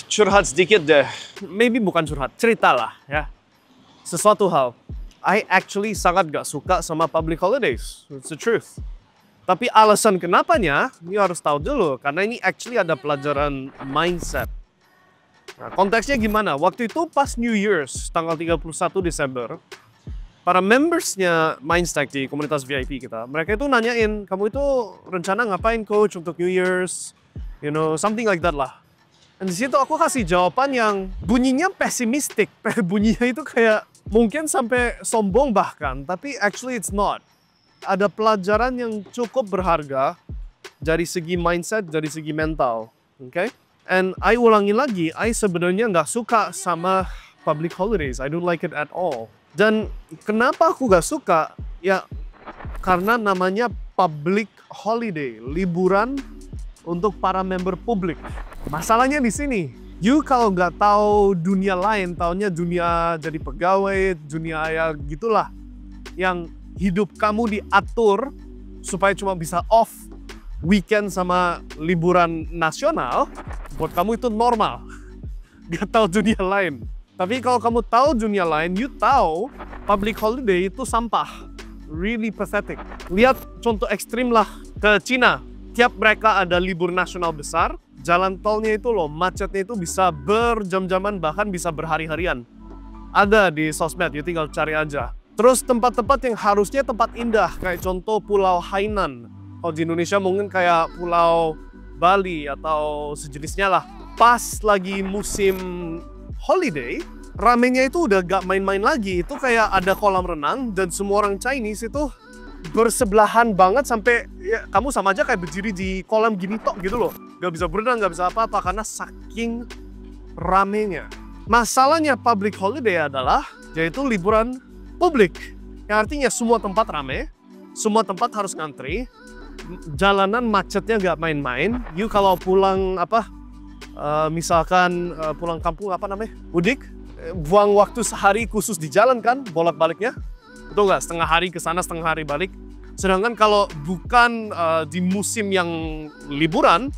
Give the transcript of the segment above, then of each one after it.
Curhat sedikit deh. Maybe bukan curhat, cerita lah ya. Sesuatu hal. I actually sangat gak suka sama public holidays. It's the truth. Tapi alasan kenapanya, you harus tahu dulu. Karena ini actually ada pelajaran mindset. Nah, konteksnya gimana? Waktu itu pas New Year's, tanggal 31 Desember, para membersnya Mindstack di komunitas VIP kita, mereka itu nanyain, kamu itu rencana ngapain coach untuk New Year's? You know, something like that lah. Dan di situ aku kasih jawaban yang bunyinya pesimistik. Bunyinya itu kayak mungkin sampai sombong bahkan, tapi actually it's not. Ada pelajaran yang cukup berharga dari segi mindset, dari segi mental. Okay? And I ulangi lagi, I sebenarnya nggak suka sama public holidays. I don't like it at all. Dan kenapa aku nggak suka? Ya karena namanya public holiday, liburan untuk para member publik. Masalahnya di sini, you kalau nggak tahu dunia lain, taunya dunia jadi pegawai, dunia ya gitulah, yang hidup kamu diatur supaya cuma bisa off weekend sama liburan nasional, buat kamu itu normal. Gak tahu dunia lain. Tapi kalau kamu tahu dunia lain, you tahu public holiday itu sampah. Really pathetic. Lihat contoh ekstrim lah ke Cina. Tiap mereka ada libur nasional besar, jalan tolnya itu loh, macetnya itu bisa berjam-jaman, bahkan bisa berhari-harian. Ada di sosmed, you tinggal cari aja. Terus tempat-tempat yang harusnya tempat indah, kayak contoh Pulau Hainan. Kalau di Indonesia mungkin kayak Pulau Bali atau sejenisnya lah. Pas lagi musim holiday, ramenya itu udah gak main-main lagi. Itu kayak ada kolam renang dan semua orang Chinese itu bersebelahan banget sampai ya, kamu sama aja kayak berdiri di kolam gini tok gitu loh. Gak bisa berenang, gak bisa apa-apa karena saking ramenya. Masalahnya public holiday adalah yaitu liburan publik. Yang artinya semua tempat rame, semua tempat harus ngantri, jalanan macetnya gak main-main. You kalau pulang misalkan pulang kampung mudik, buang waktu sehari khusus di jalan kan, bolak-baliknya. Betul nggak? Setengah hari ke sana, setengah hari balik. Sedangkan kalau bukan di musim yang liburan,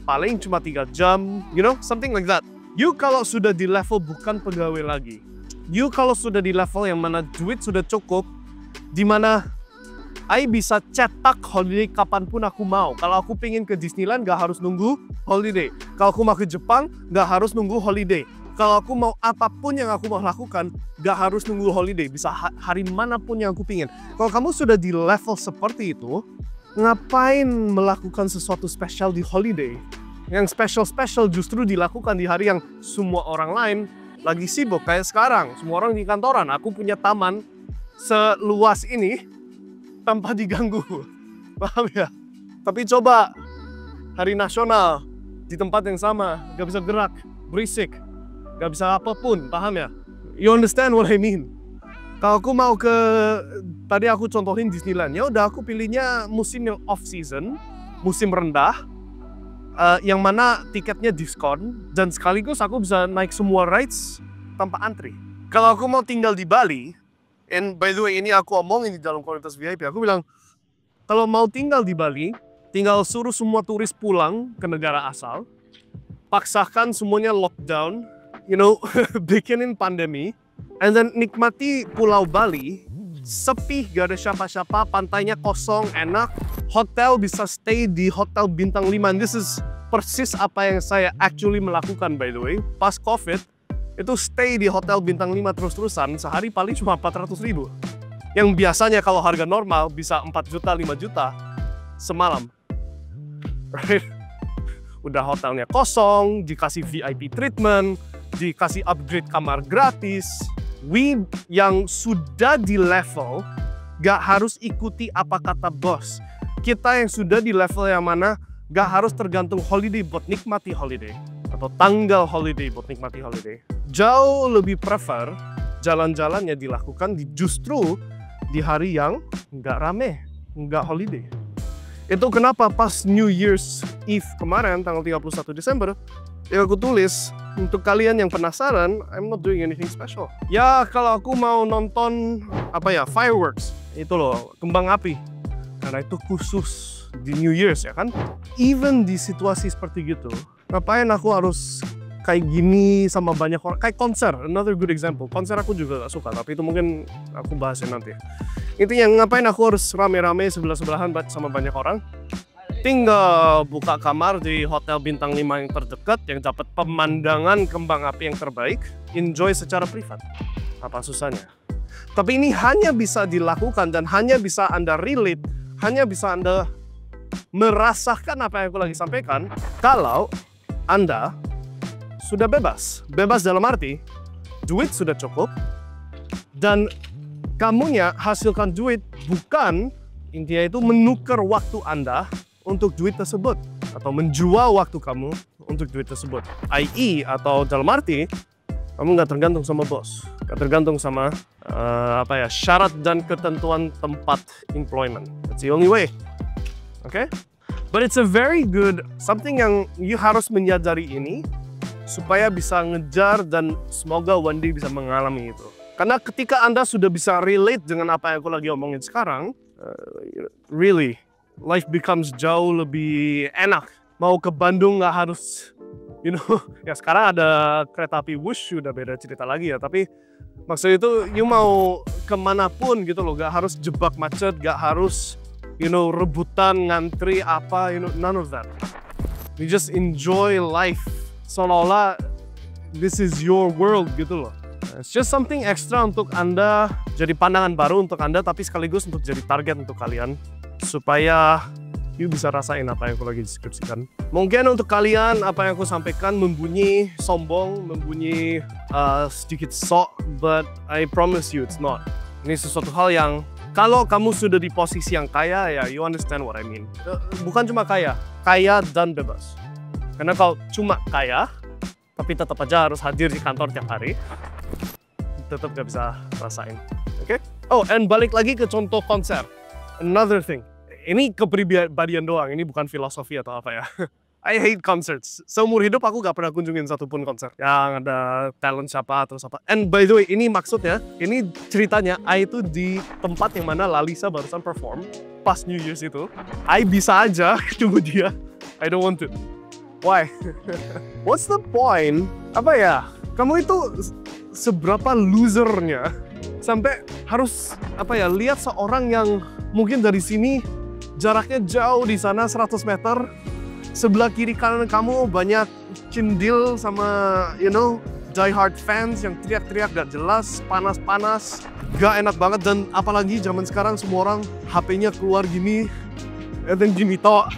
paling cuma 3 jam, you know, something like that. You kalau sudah di level bukan pegawai lagi, you kalau sudah di level yang mana duit sudah cukup, di mana I bisa cetak holiday kapanpun aku mau. Kalau aku pengen ke Disneyland, nggak harus nunggu holiday. Kalau aku mau ke Jepang, nggak harus nunggu holiday. Kalau aku mau apapun yang aku mau lakukan, gak harus nunggu holiday. Bisa hari manapun yang aku pingin. Kalau kamu sudah di level seperti itu, ngapain melakukan sesuatu spesial di holiday? Yang spesial-spesial justru dilakukan di hari yang semua orang lain lagi sibuk. Kayak sekarang, semua orang di kantoran. Aku punya taman seluas ini tanpa diganggu. Paham ya? Tapi coba hari nasional di tempat yang sama, gak bisa gerak, berisik. Gak bisa apapun, paham ya? You understand what I mean? Kalau aku mau ke, tadi aku contohin Disneyland, ya udah aku pilihnya musim yang off season, musim rendah, yang mana tiketnya diskon, dan sekaligus aku bisa naik semua rides tanpa antri. Kalau aku mau tinggal di Bali, and by the way ini aku omongin di dalam komunitas VIP, aku bilang, kalau mau tinggal di Bali, tinggal suruh semua turis pulang ke negara asal, paksakan semuanya lockdown, you know, bikinin pandemi, and then nikmati Pulau Bali, sepi, gak ada siapa-siapa, pantainya kosong, enak, hotel bisa stay di hotel bintang 5, and this is persis apa yang saya actually melakukan by the way, pas COVID, itu stay di hotel bintang 5 terus-terusan, sehari paling cuma 400.000, yang biasanya kalau harga normal bisa 4 juta, 5 juta, semalam, right? Udah hotelnya kosong, dikasih VIP treatment, dikasih upgrade kamar gratis. We yang sudah di level gak harus ikuti apa kata bos. Kita yang sudah di level yang mana gak harus tergantung holiday buat nikmati holiday, atau tanggal holiday buat nikmati holiday. Jauh lebih prefer jalan-jalannya dilakukan justru di hari yang gak rame, gak holiday. Itu kenapa pas New Year's Eve kemarin tanggal 31 Desember ya aku tulis, untuk kalian yang penasaran, I'm not doing anything special. Ya kalau aku mau nonton fireworks, itu loh, kembang api. Karena itu khusus di New Year's ya kan. Even di situasi seperti gitu, Ngapain aku harus kayak gini sama banyak orang? Kayak konser, another good example. Konser aku juga gak suka, tapi itu mungkin aku bahasin nanti. Intinya ngapain aku harus rame-rame sebelah-sebelahan sama banyak orang? Tinggal buka kamar di hotel bintang 5 yang terdekat, yang dapat pemandangan kembang api yang terbaik, enjoy secara privat. Apa susahnya? Tapi ini hanya bisa dilakukan dan hanya bisa Anda relate, hanya bisa Anda merasakan apa yang aku lagi sampaikan kalau Anda sudah bebas. Bebas dalam arti duit sudah cukup dan kamunya hasilkan duit, bukan intinya itu menukar waktu Anda untuk duit tersebut atau menjual waktu kamu untuk duit tersebut. I.e. atau dalam arti kamu nggak tergantung sama bos, nggak tergantung sama syarat dan ketentuan tempat employment. That's the only way. Okay? But it's a very good something yang you harus menyadari ini supaya bisa ngejar dan semoga one day bisa mengalami itu. Karena ketika Anda sudah bisa relate dengan apa yang aku lagi omongin sekarang, really life becomes jauh lebih enak. Mau ke Bandung nggak harus, ya sekarang ada kereta api Wush udah beda cerita lagi ya. Tapi maksudnya itu you mau kemanapun gitu loh, nggak harus jebak macet, nggak harus rebutan, ngantri apa, none of that. You just enjoy life. Seolah-olah this is your world gitu loh. It's just something extra untuk Anda, jadi pandangan baru untuk Anda, tapi sekaligus untuk jadi target untuk kalian. Supaya you bisa rasain apa yang aku lagi deskripsikan. Mungkin untuk kalian, apa yang aku sampaikan membunyi sombong, membunyi sedikit sok, but I promise you it's not. Ini sesuatu hal yang kalau kamu sudah di posisi yang kaya, ya you understand what I mean. Bukan cuma kaya, kaya dan bebas. Karena kalau cuma kaya, tapi tetap aja harus hadir di kantor tiap hari, tetap gak bisa rasain. Oke? Oh, and balik lagi ke contoh konser. Another thing. Ini kepribadian doang, ini bukan filosofi atau apa ya. I hate concerts. Seumur hidup aku gak pernah kunjungin satupun konser yang ada talent siapa terus apa. And by the way, ini maksudnya, ini ceritanya, I itu di tempat yang mana Lalisa barusan perform pas New Year's itu. I bisa aja ketemu dia. I don't want to. Why? What's the point? Apa ya? Kamu itu seberapa losernya sampai harus lihat seorang yang mungkin dari sini jaraknya jauh, di sana 100 meter, sebelah kiri kanan kamu banyak cindil sama die hard fans yang teriak-teriak gak jelas, panas-panas, gak enak banget. Dan apalagi zaman sekarang semua orang HP-nya keluar gini, dan gini toh.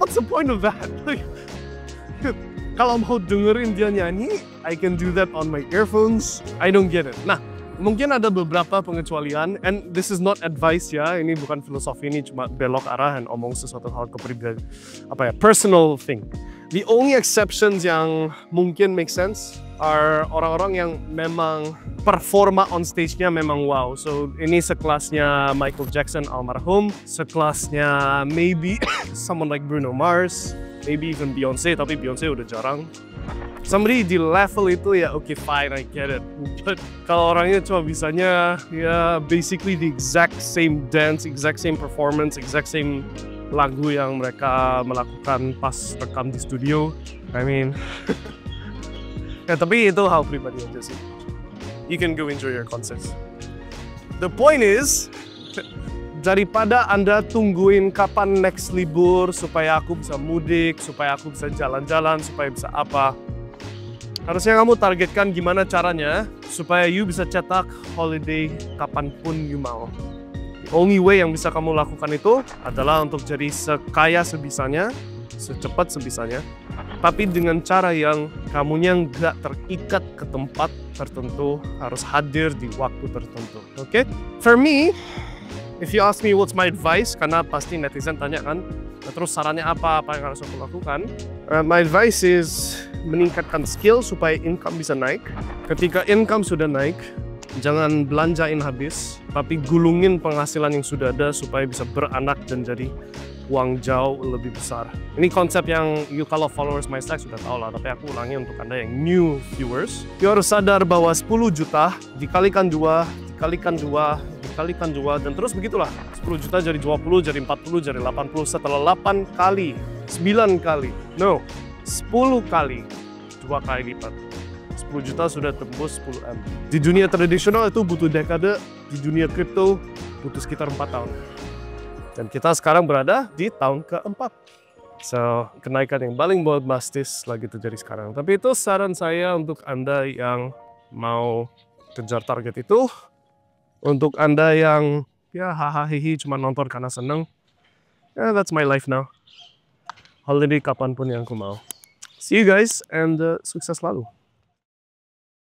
What's the point of that? Kalau mau dengerin dia nyanyi, I can do that on my earphones. I don't get it. Nah, mungkin ada beberapa pengecualian, and this is not advice ya, ini bukan filosofi, ini cuma belok arah dan omong sesuatu hal kepribadian, personal thing. The only exceptions yang mungkin make sense are orang-orang yang memang performa on stage-nya memang wow. So ini sekelasnya Michael Jackson almarhum, sekelasnya maybe someone like Bruno Mars, maybe even Beyonce, tapi Beyonce udah jarang. Somebody di level itu ya okay fine, I get it. But kalau orangnya cuma bisanya ya basically the exact same dance, exact same performance, exact same lagu yang mereka melakukan pas rekam di studio, I mean ya tapi itu hal pribadi aja sih. You can go enjoy your concerts. The point is, daripada Anda tungguin kapan next libur supaya aku bisa mudik, supaya aku bisa jalan-jalan, supaya bisa apa, harusnya kamu targetkan gimana caranya supaya you bisa cetak holiday kapanpun you mau. The only way yang bisa kamu lakukan itu adalah untuk jadi sekaya sebisanya, secepat sebisanya, tapi dengan cara yang kamunya nggak terikat ke tempat tertentu, harus hadir di waktu tertentu. Okay? For me, if you ask me what's my advice, karena pasti netizen tanya kan, terus sarannya apa yang harus aku lakukan? My advice is meningkatkan skill supaya income bisa naik. Ketika income sudah naik, jangan belanjain habis, tapi gulungin penghasilan yang sudah ada supaya bisa beranak dan jadi uang jauh lebih besar. Ini konsep yang you kalau followers my stack sudah tahu lah, tapi aku ulangi untuk Anda yang new viewers. You harus sadar bahwa 10 juta dikalikan 2, dikalikan 2, dikalikan 2, dan terus begitulah. 10 juta jadi 20, jadi 40, jadi 80, setelah 8 kali, 9 kali. No, 10 kali, 2 kali lipat. 10 juta sudah tembus 10 M. Di dunia tradisional itu butuh dekade, di dunia kripto butuh sekitar 4 tahun. Dan kita sekarang berada di tahun keempat. So, kenaikan yang paling bombastis lagi terjadi sekarang. Tapi itu saran saya untuk Anda yang mau kejar target itu. Untuk Anda yang ya hahaha cuma nonton karena seneng, yeah, that's my life now. Holiday kapanpun yang aku mau. See you guys and sukses selalu.